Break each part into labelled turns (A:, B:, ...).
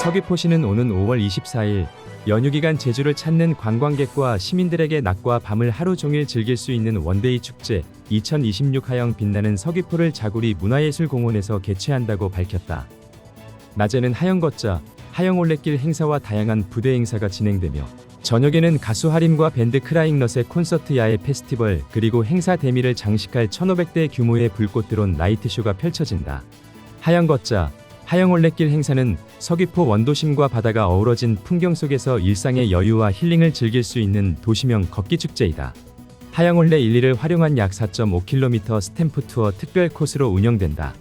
A: 서귀포시는 오는 5월 24일 연휴기간 제주를 찾는 관광객과 시민들에게 낮과 밤을 하루 종일 즐길 수 있는 원데이 축제 2026 하영 빛나는 서귀포를 자구리 문화예술공원에서 개최한다고 밝혔다. 낮에는 하영 걷자, 하영 올레길 행사와 다양한 부대 행사가 진행되며 저녁에는 가수 하림과 밴드 크라잉넛의 콘서트 야외 페스티벌 그리고 행사 대미를 장식할 1,500대 규모의 불꽃 드론 라이트쇼가 펼쳐진다. 하영 걷자, 하영 올레길 행사는 서귀포 원도심과 바다가 어우러진 풍경 속에서 일상의 여유와 힐링을 즐길 수 있는 도시명 걷기 축제이다. 하영 올레 1리를 활용한 약 4.5km 스탬프 투어 특별 코스로 운영된다.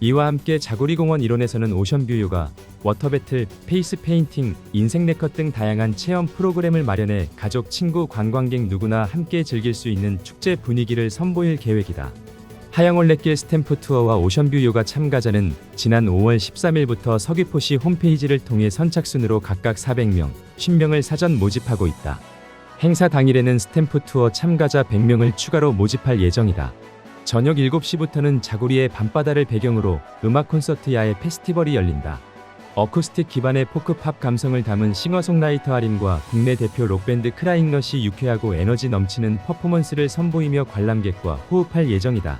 A: 이와 함께 자구리공원 일원에서는 오션뷰 요가, 워터배틀, 페이스 페인팅, 인생 네컷 등 다양한 체험 프로그램을 마련해 가족, 친구, 관광객 누구나 함께 즐길 수 있는 축제 분위기를 선보일 계획이다. 하영 올레길 스탬프 투어와 오션뷰 요가 참가자는 지난 5월 13일부터 서귀포시 홈페이지를 통해 선착순으로 각각 400명, 50명을 사전 모집하고 있다. 행사 당일에는 스탬프 투어 참가자 100명을 추가로 모집할 예정이다. 저녁 7시부터는 자구리의 밤바다를 배경으로 음악 콘서트 야외 페스티벌이 열린다. 어쿠스틱 기반의 포크팝 감성을 담은 싱어송라이터 하림과 국내 대표 록밴드 크라잉넛이 유쾌하고 에너지 넘치는 퍼포먼스를 선보이며 관람객과 호흡할 예정이다.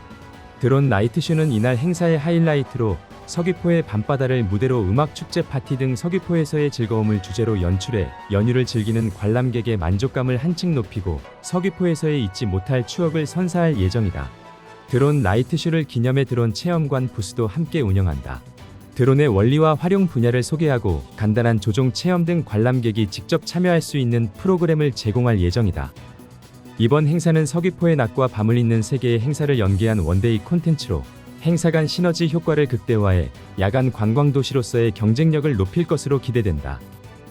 A: 드론 라이트쇼는 이날 행사의 하이라이트로 서귀포의 밤바다를 무대로 음악 축제 파티 등 서귀포에서의 즐거움을 주제로 연출해 연휴를 즐기는 관람객의 만족감을 한층 높이고 서귀포에서의 잊지 못할 추억을 선사할 예정이다. 드론 라이트쇼를 기념해 드론 체험관 부스도 함께 운영한다. 드론의 원리와 활용 분야를 소개하고 간단한 조종 체험 등 관람객이 직접 참여할 수 있는 프로그램을 제공할 예정이다. 이번 행사는 서귀포의 낮과 밤을 잇는 세 개의 행사를 연계한 원데이 콘텐츠로 행사 간 시너지 효과를 극대화해 야간 관광도시로서의 경쟁력을 높일 것으로 기대된다.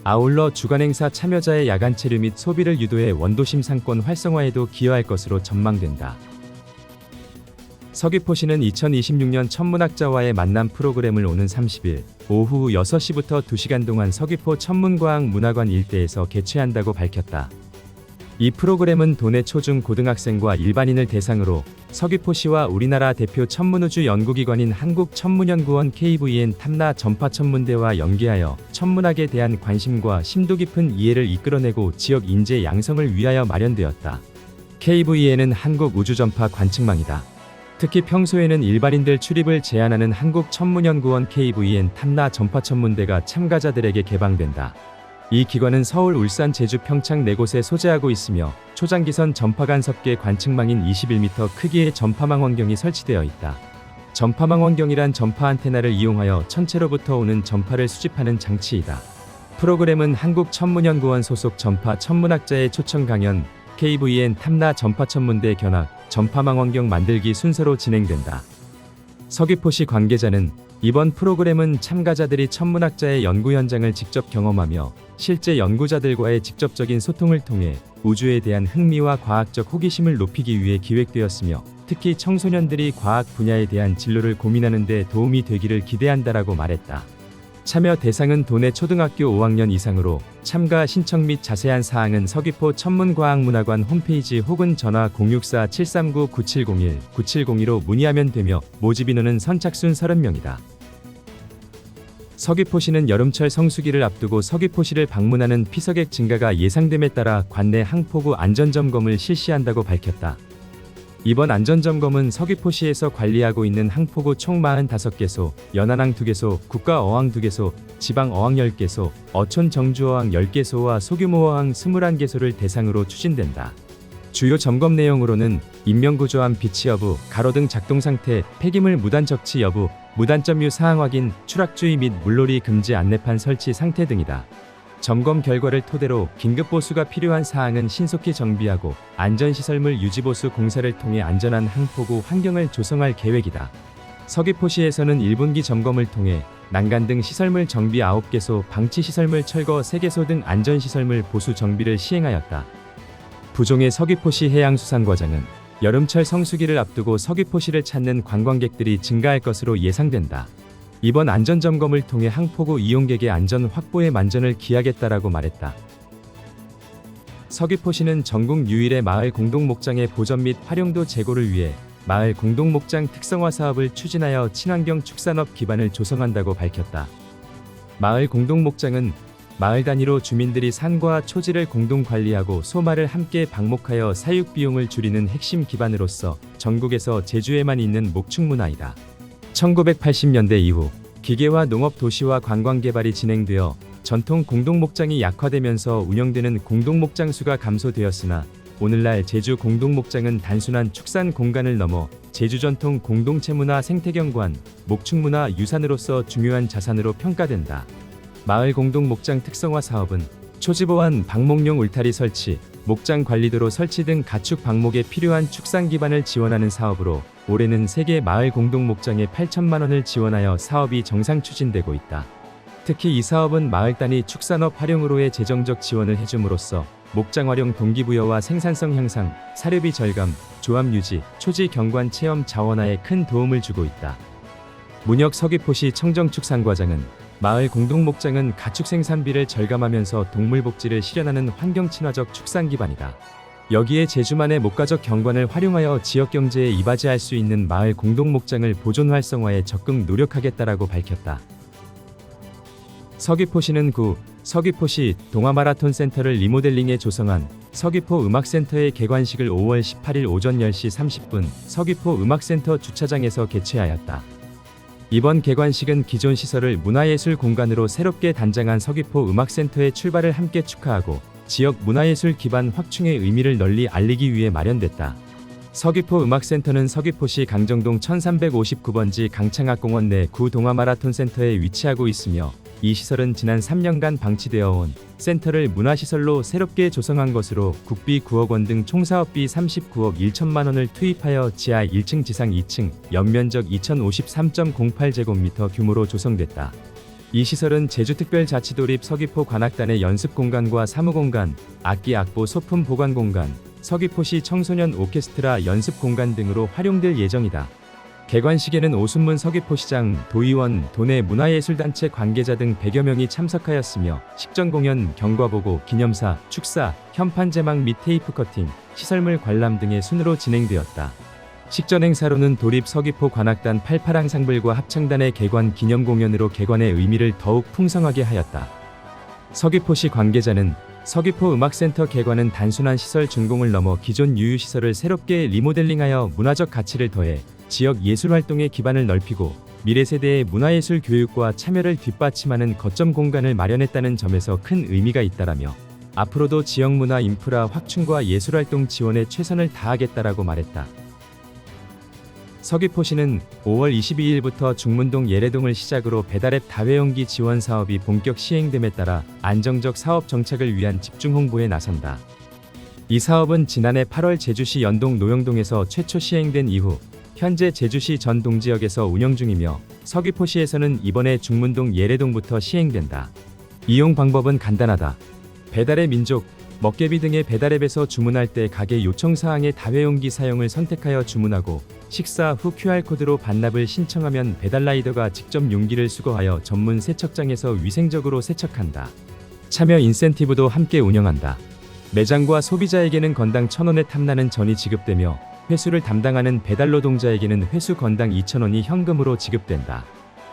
A: 아울러 주간 행사 참여자의 야간 체류 및 소비를 유도해 원도심 상권 활성화에도 기여할 것으로 전망된다. 서귀포시는 2026년 천문학자와의 만남 프로그램을 오는 30일 오후 6시부터 2시간 동안 서귀포 천문과학문화관 일대에서 개최한다고 밝혔다. 이 프로그램은 도내 초중 고등학생과 일반인을 대상으로 서귀포시와 우리나라 대표 천문우주 연구기관인 한국천문연구원 KVN 탐나 전파천문대와 연계하여 천문학에 대한 관심과 심도 깊은 이해를 이끌어내고 지역 인재 양성을 위하여 마련되었다. KVN은 한국우주전파 관측망이다. 특히 평소에는 일반인들 출입을 제한하는 한국천문연구원 KVN 탐나 전파천문대가 참가자들에게 개방된다. 이 기관은 서울, 울산, 제주, 평창 4곳에 소재하고 있으며 초장기선 전파간 섭계 관측망인 21m 크기의 전파망 환경이 설치되어 있다. 전파망 환경이란 전파 안테나를 이용하여 천체로부터 오는 전파를 수집하는 장치이다. 프로그램은 한국천문연구원 소속 전파 천문학자의 초청 강연, KVN 탐나 전파천문대 견학, 전파망 환경 만들기 순서로 진행된다. 서귀포시 관계자는 이번 프로그램은 참가자들이 천문학자의 연구 현장을 직접 경험하며 실제 연구자들과의 직접적인 소통을 통해 우주에 대한 흥미와 과학적 호기심을 높이기 위해 기획되었으며 특히 청소년들이 과학 분야에 대한 진로를 고민하는 데 도움이 되기를 기대한다라고 말했다. 참여 대상은 도내 초등학교 5학년 이상으로 참가 신청 및 자세한 사항은 서귀포 천문과학문화관 홈페이지 혹은 전화 064-739-9701, 9702로 문의하면 되며 모집 인원은 선착순 30명이다. 서귀포시는 여름철 성수기를 앞두고 서귀포시를 방문하는 피서객 증가가 예상됨에 따라 관내 항포구 안전점검을 실시한다고 밝혔다. 이번 안전점검은 서귀포시에서 관리하고 있는 항포구 총 45개소, 연안항 2개소, 국가어항 2개소, 지방어항 10개소, 어촌 정주어항 10개소와 소규모 어항 21개소를 대상으로 추진된다. 주요 점검 내용으로는 인명구조함 비치 여부, 가로등 작동 상태, 폐기물 무단 적치 여부, 무단점유 사항 확인, 추락주의 및 물놀이 금지 안내판 설치 상태 등이다. 점검 결과를 토대로 긴급보수가 필요한 사항은 신속히 정비하고 안전시설물 유지보수 공사를 통해 안전한 항포구 환경을 조성할 계획이다. 서귀포시에서는 1분기 점검을 통해 난간 등 시설물 정비 9개소, 방치시설물 철거 3개소 등 안전시설물 보수 정비를 시행하였다. 부종의 서귀포시 해양수산과장은 여름철 성수기를 앞두고 서귀포시를 찾는 관광객들이 증가할 것으로 예상된다. 이번 안전점검을 통해 항포구 이용객의 안전 확보에 만전을 기하겠다라고 말했다. 서귀포시는 전국 유일의 마을 공동목장의 보전 및 활용도 제고를 위해 마을 공동목장 특성화 사업을 추진하여 친환경 축산업 기반을 조성한다고 밝혔다. 마을 공동목장은 마을 단위로 주민들이 산과 초지를 공동 관리하고 소말을 함께 방목하여 사육 비용을 줄이는 핵심 기반으로서 전국에서 제주에만 있는 목축 문화이다. 1980년대 이후 기계화 농업 도시화 관광 개발이 진행되어 전통 공동목장이 약화되면서 운영되는 공동목장 수가 감소되었으나 오늘날 제주 공동목장은 단순한 축산 공간을 넘어 제주 전통 공동체 문화 생태경관, 목축문화 유산으로서 중요한 자산으로 평가된다. 마을 공동목장 특성화 사업은 초지 보완, 방목용 울타리 설치, 목장 관리도로 설치 등 가축 방목에 필요한 축산 기반을 지원하는 사업으로 올해는 세계 마을 공동목장에 8천만 원을 지원하여 사업이 정상 추진되고 있다. 특히 이 사업은 마을 단위 축산업 활용으로의 재정적 지원을 해줌으로써 목장 활용 동기부여와 생산성 향상, 사료비 절감, 조합 유지, 초지 경관 체험 자원화에 큰 도움을 주고 있다. 문혁 서귀포시 청정축산과장은 마을 공동목장은 가축 생산비를 절감하면서 동물 복지를 실현하는 환경 친화적 축산 기반이다. 여기에 제주만의 목가적 경관을 활용하여 지역 경제에 이바지할 수 있는 마을 공동목장을 보존 활성화에 적극 노력하겠다라고 밝혔다. 서귀포시는 서귀포시 동아마라톤 센터를 리모델링해 조성한 서귀포 음악센터의 개관식을 5월 18일 오전 10시 30분 서귀포 음악센터 주차장에서 개최하였다. 이번 개관식은 기존 시설을 문화예술 공간으로 새롭게 단장한 서귀포 음악센터의 출발을 함께 축하하고 지역 문화예술 기반 확충의 의미를 널리 알리기 위해 마련됐다. 서귀포 음악센터는 서귀포시 강정동 1359번지 강창학공원 내 구 동아마라톤 센터에 위치하고 있으며 이 시설은 지난 3년간 방치되어 온 센터를 문화시설로 새롭게 조성한 것으로 국비 9억 원 등 총사업비 39억 1천만 원을 투입하여 지하 1층 지상 2층 연면적 2053.08제곱미터 규모로 조성됐다. 이 시설은 제주특별자치도립 서귀포 관악단의 연습공간과 사무공간, 악기 악보 소품 보관공간, 서귀포시 청소년 오케스트라 연습공간 등으로 활용될 예정이다. 개관식에는 오순문 서귀포시장, 도의원, 도내 문화예술단체 관계자 등 100여 명이 참석하였으며 식전공연, 경과보고, 기념사, 축사, 현판 제막 및 테이프 커팅, 시설물 관람 등의 순으로 진행되었다. 식전 행사로는 도립 서귀포 관악단 88앙상블과 합창단의 개관 기념공연으로 개관의 의미를 더욱 풍성하게 하였다. 서귀포시 관계자는 서귀포 음악센터 개관은 단순한 시설 준공을 넘어 기존 유유시설을 새롭게 리모델링하여 문화적 가치를 더해 지역 예술활동의 기반을 넓히고 미래 세대의 문화예술 교육과 참여를 뒷받침하는 거점 공간을 마련했다는 점에서 큰 의미가 있다라며 앞으로도 지역 문화 인프라 확충과 예술활동 지원에 최선을 다하겠다라고 말했다. 서귀포시는 5월 22일부터 중문동 예래동을 시작으로 배달앱 다회용기 지원 사업이 본격 시행됨에 따라 안정적 사업 정착을 위한 집중 홍보에 나선다. 이 사업은 지난해 8월 제주시 연동 노영동에서 최초 시행된 이후 현재 제주시 전 동지역에서 운영 중이며 서귀포시에서는 이번에 중문동 예래동부터 시행된다. 이용 방법은 간단하다. 배달의 민족, 먹개비 등의 배달앱에서 주문할 때 가게 요청사항의 다회용기 사용을 선택하여 주문하고 식사 후 QR코드로 반납을 신청하면 배달라이더가 직접 용기를 수거하여 전문 세척장에서 위생적으로 세척한다. 참여 인센티브도 함께 운영한다. 매장과 소비자에게는 건당 1,000원의 탐나는 전이 지급되며 회수를 담당하는 배달 노동자에게는 회수 건당 2,000원이 현금으로 지급된다.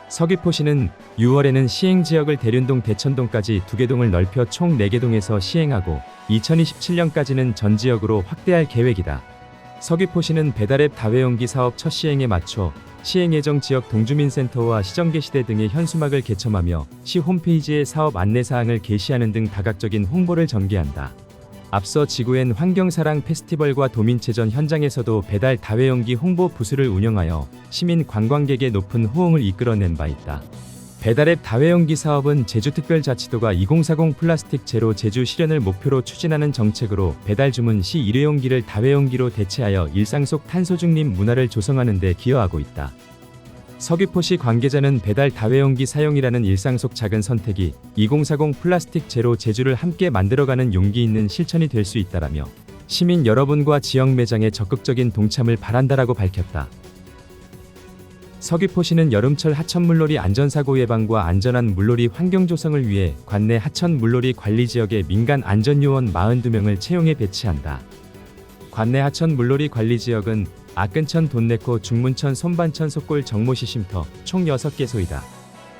A: 서귀포시는 6월에는 시행지역을 대륜동 대천동까지 2개 동을 넓혀 총 4개 동에서 시행하고 2027년까지는 전 지역으로 확대할 계획이다. 서귀포시는 배달앱 다회용기 사업 첫 시행에 맞춰 시행 예정 지역 동주민센터와 시정게시대 등의 현수막을 개첨하며 시 홈페이지에 사업 안내사항을 게시하는 등 다각적인 홍보를 전개한다. 앞서 지구엔 환경사랑 페스티벌과 도민체전 현장에서도 배달 다회용기 홍보 부스를 운영하여 시민 관광객의 높은 호응을 이끌어낸 바 있다. 배달앱 다회용기 사업은 제주특별자치도가 2040 플라스틱 제로 제주 실현을 목표로 추진하는 정책으로 배달 주문 시 일회용기를 다회용기로 대체하여 일상 속 탄소 중립 문화를 조성하는 데 기여하고 있다. 서귀포시 관계자는 배달 다회용기 사용이라는 일상 속 작은 선택이 2040 플라스틱 제로 제주를 함께 만들어가는 용기 있는 실천이 될 수 있다라며 시민 여러분과 지역 매장의 적극적인 동참을 바란다라고 밝혔다. 서귀포시는 여름철 하천 물놀이 안전사고 예방과 안전한 물놀이 환경 조성을 위해 관내 하천 물놀이 관리 지역에 민간 안전요원 42명을 채용해 배치한다. 관내 하천 물놀이 관리 지역은 아끈천 돈네코 중문천 손반천 속골 정모시 쉼터 총 6개소이다.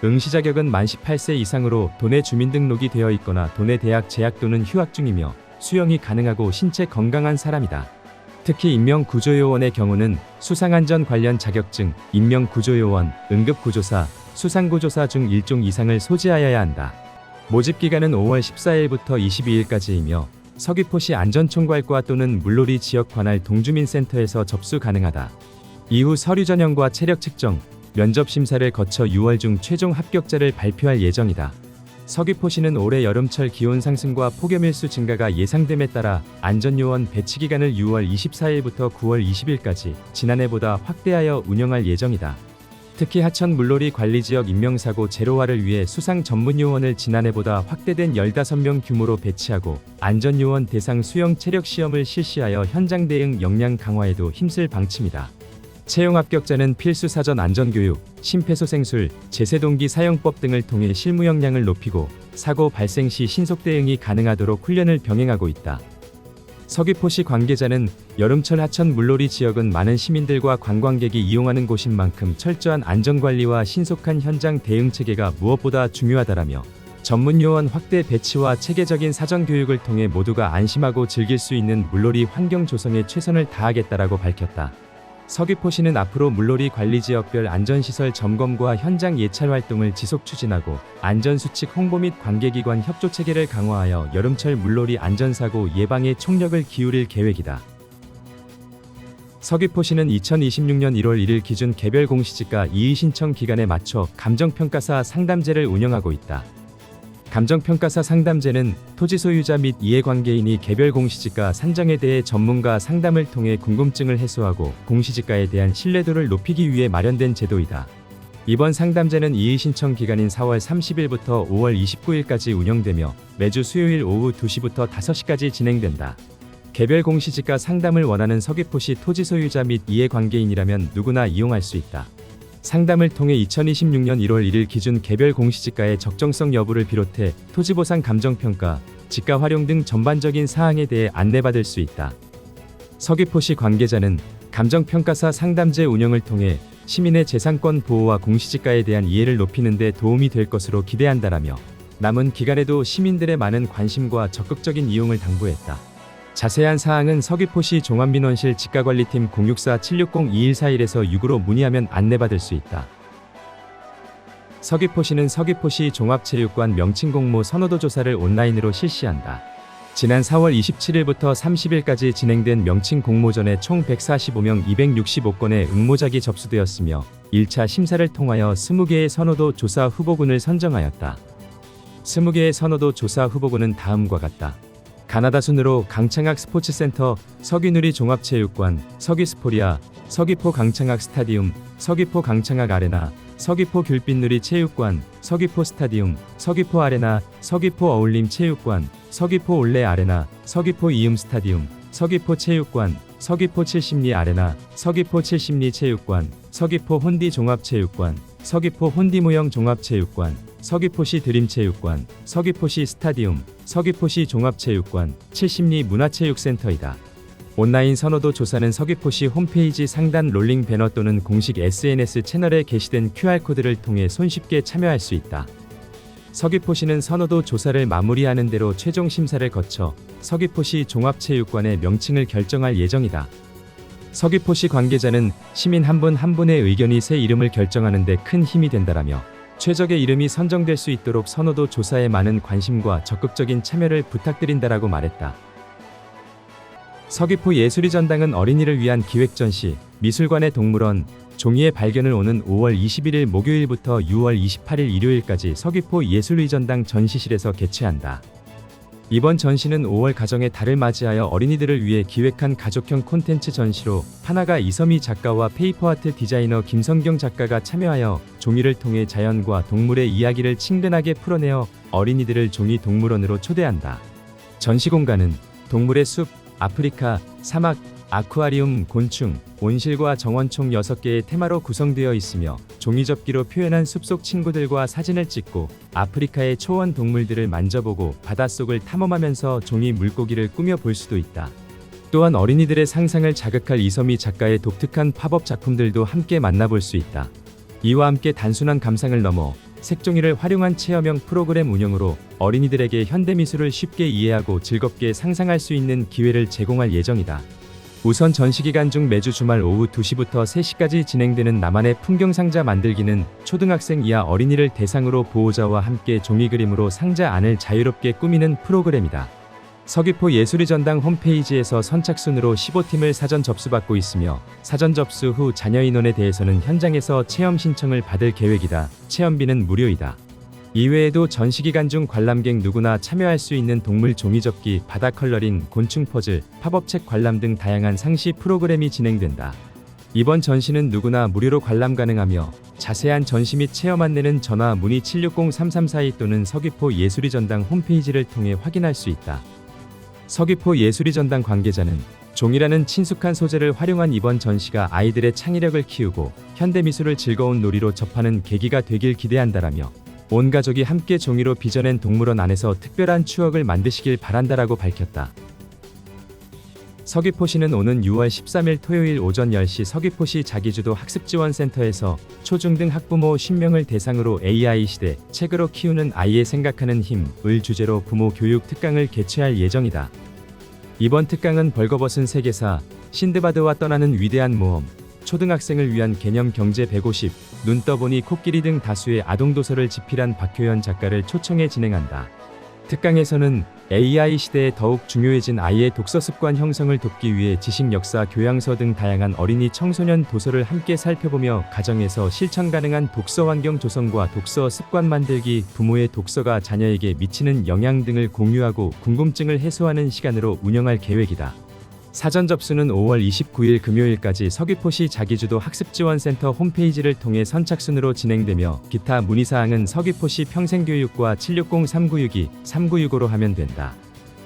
A: 응시 자격은 만 18세 이상으로 도내 주민등록이 되어 있거나 도내 대학 재학 또는 휴학 중이며 수영이 가능하고 신체 건강한 사람이다. 특히 인명구조요원의 경우는 수상안전 관련 자격증, 인명구조요원, 응급구조사, 수상구조사 중 1종 이상을 소지하여야 한다. 모집기간은 5월 14일부터 22일까지이며 서귀포시 안전총괄과 또는 물놀이 지역 관할 동주민센터에서 접수 가능하다. 이후 서류 전형과 체력 측정, 면접 심사를 거쳐 6월 중 최종 합격자를 발표할 예정이다. 서귀포시는 올해 여름철 기온 상승과 폭염일수 증가가 예상됨에 따라 안전요원 배치 기간을 6월 24일부터 9월 20일까지 지난해보다 확대하여 운영할 예정이다. 특히 하천 물놀이 관리지역 인명사고 제로화를 위해 수상 전문요원을 지난해보다 확대된 15명 규모로 배치하고 안전요원 대상 수영 체력 시험을 실시하여 현장 대응 역량 강화에도 힘쓸 방침이다. 채용 합격자는 필수 사전 안전교육, 심폐소생술, 제세동기 사용법 등을 통해 실무 역량을 높이고 사고 발생 시 신속 대응이 가능하도록 훈련을 병행하고 있다. 서귀포시 관계자는 여름철 하천 물놀이 지역은 많은 시민들과 관광객이 이용하는 곳인 만큼 철저한 안전관리와 신속한 현장 대응 체계가 무엇보다 중요하다라며 전문요원 확대 배치와 체계적인 사전교육을 통해 모두가 안심하고 즐길 수 있는 물놀이 환경 조성에 최선을 다하겠다라고 밝혔다. 서귀포시는 앞으로 물놀이 관리지역별 안전시설 점검과 현장 예찰 활동을 지속 추진하고 안전수칙 홍보 및 관계기관 협조체계를 강화하여 여름철 물놀이 안전사고 예방에 총력을 기울일 계획이다. 서귀포시는 2026년 1월 1일 기준 개별 공시지가 이의 신청 기간에 맞춰 감정평가사 상담제를 운영하고 있다. 감정평가사 상담제는 토지 소유자 및 이해관계인이 개별 공시지가 산정에 대해 전문가 상담을 통해 궁금증을 해소하고 공시지가에 대한 신뢰도를 높이기 위해 마련된 제도이다. 이번 상담제는 이의 신청 기간인 4월 30일부터 5월 29일까지 운영되며 매주 수요일 오후 2시부터 5시까지 진행된다. 개별 공시지가 상담을 원하는 서귀포시 토지 소유자 및 이해관계인이라면 누구나 이용할 수 있다. 상담을 통해 2026년 1월 1일 기준 개별 공시지가의 적정성 여부를 비롯해 토지보상 감정평가, 지가 활용 등 전반적인 사항에 대해 안내받을 수 있다. 서귀포시 관계자는 감정평가사 상담제 운영을 통해 시민의 재산권 보호와 공시지가에 대한 이해를 높이는 데 도움이 될 것으로 기대한다라며 남은 기간에도 시민들의 많은 관심과 적극적인 이용을 당부했다. 자세한 사항은 서귀포시 종합민원실 지가관리팀 064-760-2141에서 6으로 문의하면 안내받을 수 있다. 서귀포시는 서귀포시 종합체육관 명칭 공모 선호도 조사를 온라인으로 실시한다. 지난 4월 27일부터 30일까지 진행된 명칭 공모전에 총 145명 265건의 응모작이 접수되었으며 1차 심사를 통하여 20개의 선호도 조사 후보군을 선정하였다. 20개의 선호도 조사 후보군은 다음과 같다. 가나다 순으로 강창학 스포츠센터, 서귀누리 종합체육관, 서귀스포리아, 서귀포 강창학 스타디움, 서귀포 강창학 아레나, 서귀포 귤빛누리 체육관, 서귀포 스타디움, 서귀포 아레나, 서귀포 어울림 체육관, 서귀포 올레 아레나, 서귀포 이음 스타디움, 서귀포 체육관, 서귀포 70리 아레나, 서귀포 70리 체육관, 서귀포 혼디 종합체육관, 서귀포 혼디 모형 종합체육관, 서귀포시 드림체육관, 서귀포시 스타디움, 서귀포시 종합체육관, 70리 문화체육센터이다. 온라인 선호도 조사는 서귀포시 홈페이지 상단 롤링 배너 또는 공식 SNS 채널에 게시된 QR코드를 통해 손쉽게 참여할 수 있다. 서귀포시는 선호도 조사를 마무리하는 대로 최종 심사를 거쳐 서귀포시 종합체육관의 명칭을 결정할 예정이다. 서귀포시 관계자는 시민 한 분 한 분의 의견이 새 이름을 결정하는 데 큰 힘이 된다라며 최적의 이름이 선정될 수 있도록 선호도 조사에 많은 관심과 적극적인 참여를 부탁드린다라고 말했다. 서귀포 예술의 전당은 어린이를 위한 기획전시, 미술관의 동물원, 종이의 발견을 오는 5월 21일 목요일부터 6월 28일 일요일까지 서귀포 예술의 전당 전시실에서 개최한다. 이번 전시는 5월 가정의 달을 맞이하여 어린이들을 위해 기획한 가족형 콘텐츠 전시로 하나가 이섬희 작가와 페이퍼아트 디자이너 김성경 작가가 참여하여 종이를 통해 자연과 동물의 이야기를 친근하게 풀어내어 어린이들을 종이 동물원으로 초대한다. 전시 공간은 동물의 숲, 아프리카, 사막, 아쿠아리움, 곤충, 온실과 정원 총 6개의 테마로 구성되어 있으며 종이접기로 표현한 숲속 친구들과 사진을 찍고 아프리카의 초원 동물들을 만져보고 바닷속을 탐험하면서 종이 물고기를 꾸며볼 수도 있다. 또한 어린이들의 상상을 자극할 이섬희 작가의 독특한 팝업 작품들도 함께 만나볼 수 있다. 이와 함께 단순한 감상을 넘어 색종이를 활용한 체험형 프로그램 운영으로 어린이들에게 현대미술을 쉽게 이해하고 즐겁게 상상할 수 있는 기회를 제공할 예정이다. 우선 전시기간 중 매주 주말 오후 2시부터 3시까지 진행되는 나만의 풍경상자 만들기는 초등학생 이하 어린이를 대상으로 보호자와 함께 종이 그림으로 상자 안을 자유롭게 꾸미는 프로그램이다. 서귀포 예술의 전당 홈페이지에서 선착순으로 15팀을 사전 접수받고 있으며 사전 접수 후 자녀 인원에 대해서는 현장에서 체험 신청을 받을 계획이다. 체험비는 무료이다. 이외에도 전시기간 중 관람객 누구나 참여할 수 있는 동물 종이접기, 바다 컬러링, 곤충 퍼즐, 팝업책 관람 등 다양한 상시 프로그램이 진행된다. 이번 전시는 누구나 무료로 관람 가능하며 자세한 전시 및 체험 안내는 전화 문의 760-3342 또는 서귀포 예술의 전당 홈페이지를 통해 확인할 수 있다. 서귀포 예술의 전당 관계자는 종이라는 친숙한 소재를 활용한 이번 전시가 아이들의 창의력을 키우고 현대미술을 즐거운 놀이로 접하는 계기가 되길 기대한다라며 온 가족이 함께 종이로 빚어낸 동물원 안에서 특별한 추억을 만드시길 바란다라고 밝혔다. 서귀포시는 오는 6월 13일 토요일 오전 10시 서귀포시 자기주도 학습지원센터에서 초중등 학부모 50명을 대상으로 AI 시대 책으로 키우는 아이의 생각하는 힘을 주제로 부모 교육 특강을 개최할 예정이다. 이번 특강은 벌거벗은 세계사, 신드바드와 떠나는 위대한 모험, 초등학생을 위한 개념 경제 150, 눈 떠보니 코끼리 등 다수의 아동도서를 집필한 박효연 작가를 초청해 진행한다. 특강에서는 AI 시대에 더욱 중요해진 아이의 독서 습관 형성을 돕기 위해 지식 역사 교양서 등 다양한 어린이 청소년 도서를 함께 살펴보며 가정에서 실천 가능한 독서 환경 조성과 독서 습관 만들기, 부모의 독서가 자녀에게 미치는 영향 등을 공유하고 궁금증을 해소하는 시간으로 운영할 계획이다. 사전 접수는 5월 29일 금요일까지 서귀포시 자기주도 학습지원센터 홈페이지를 통해 선착순으로 진행되며 기타 문의사항은 서귀포시 평생교육과 760-3962-3965로 하면 된다.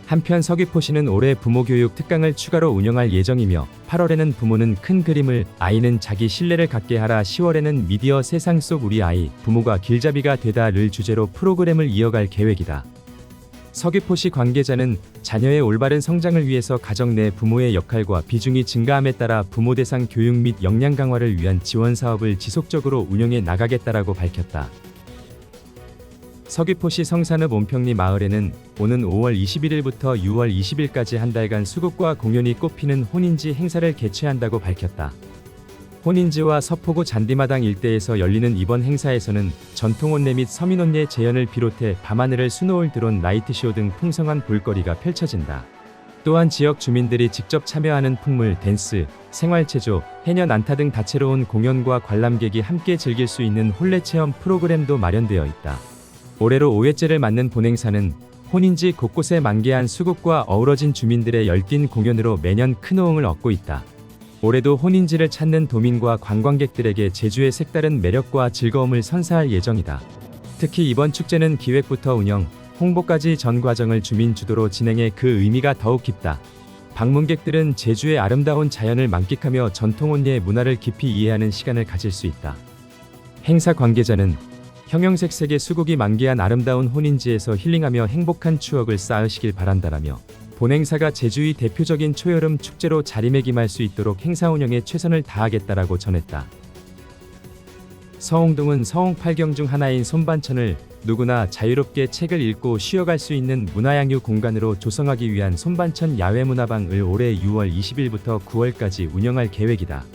A: 한편 서귀포시는 올해 부모교육 특강을 추가로 운영할 예정이며 8월에는 부모는 큰 그림을, 아이는 자기 신뢰를 갖게 하라, 10월에는 미디어 세상 속 우리 아이, 부모가 길잡이가 되다를 주제로 프로그램을 이어갈 계획이다. 서귀포시 관계자는 자녀의 올바른 성장을 위해서 가정 내 부모의 역할과 비중이 증가함에 따라 부모 대상 교육 및 역량 강화를 위한 지원 사업을 지속적으로 운영해 나가겠다라고 밝혔다. 서귀포시 성산읍 온평리 마을에는 오는 5월 21일부터 6월 20일까지 한 달간 수국과 공연이 꽃피는 혼인지 행사를 개최한다고 밝혔다. 혼인지와 서포구 잔디마당 일대에서 열리는 이번 행사에서는 전통혼례 및 서민혼례 재현을 비롯해 밤하늘을 수놓을 드론 라이트쇼 등 풍성한 볼거리가 펼쳐진다. 또한 지역 주민들이 직접 참여하는 풍물, 댄스, 생활체조, 해녀 난타 등 다채로운 공연과 관람객이 함께 즐길 수 있는 혼례 체험 프로그램도 마련되어 있다. 올해로 5회째를 맞는 본행사는 혼인지 곳곳에 만개한 수국과 어우러진 주민들의 열띤 공연으로 매년 큰 호응을 얻고 있다. 올해도 혼인지를 찾는 도민과 관광객들에게 제주의 색다른 매력과 즐거움을 선사할 예정이다. 특히 이번 축제는 기획부터 운영, 홍보까지 전 과정을 주민 주도로 진행해 그 의미가 더욱 깊다. 방문객들은 제주의 아름다운 자연을 만끽하며 전통혼례의 문화를 깊이 이해하는 시간을 가질 수 있다. 행사 관계자는 형형색 색의 수국이 만개한 아름다운 혼인지에서 힐링하며 행복한 추억을 쌓으시길 바란다라며 본행사가 제주의 대표적인 초여름 축제로 자리매김할 수 있도록 행사 운영에 최선을 다하겠다라고 전했다. 서홍동은 서홍 8경 중 하나인 손반천을 누구나 자유롭게 책을 읽고 쉬어갈 수 있는 문화양육 공간으로 조성하기 위한 손반천 야외문화방을 올해 6월 20일부터 9월까지 운영할 계획이다.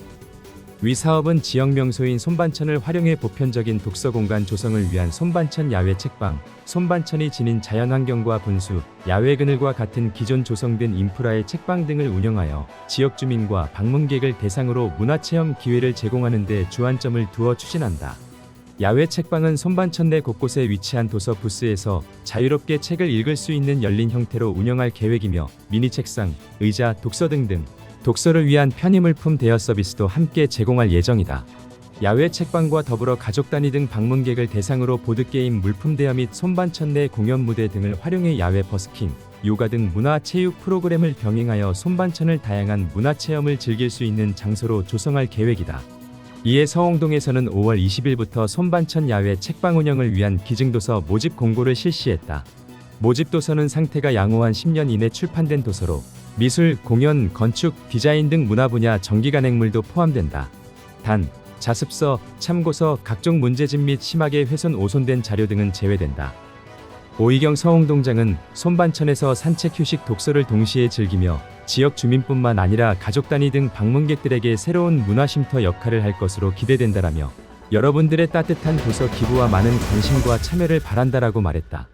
A: 위 사업은 지역 명소인 손반천을 활용해 보편적인 독서 공간 조성을 위한 손반천 야외 책방, 손반천이 지닌 자연환경과 분수, 야외 그늘과 같은 기존 조성된 인프라의 책방 등을 운영하여 지역 주민과 방문객을 대상으로 문화체험 기회를 제공하는 데 주안점을 두어 추진한다. 야외 책방은 손반천 내 곳곳에 위치한 도서 부스에서 자유롭게 책을 읽을 수 있는 열린 형태로 운영할 계획이며 미니 책상, 의자, 독서 등등 독서를 위한 편의물품 대여 서비스도 함께 제공할 예정이다. 야외 책방과 더불어 가족 단위 등 방문객을 대상으로 보드게임 물품 대여 및 손반천 내 공연 무대 등을 활용해 야외 버스킹, 요가 등 문화체육 프로그램을 병행하여 손반천을 다양한 문화체험을 즐길 수 있는 장소로 조성할 계획이다. 이에 서홍동에서는 5월 20일부터 손반천 야외 책방 운영을 위한 기증도서 모집 공고를 실시했다. 모집 도서는 상태가 양호한 10년 이내 출판된 도서로 미술, 공연, 건축, 디자인 등 문화 분야 정기간행물도 포함된다. 단, 자습서, 참고서, 각종 문제집 및 심하게 훼손 오손된 자료 등은 제외된다. 오이경 서홍동장은 손반천에서 산책 휴식 독서를 동시에 즐기며 지역 주민뿐만 아니라 가족 단위 등 방문객들에게 새로운 문화쉼터 역할을 할 것으로 기대된다라며 여러분들의 따뜻한 도서 기부와 많은 관심과 참여를 바란다라고 말했다.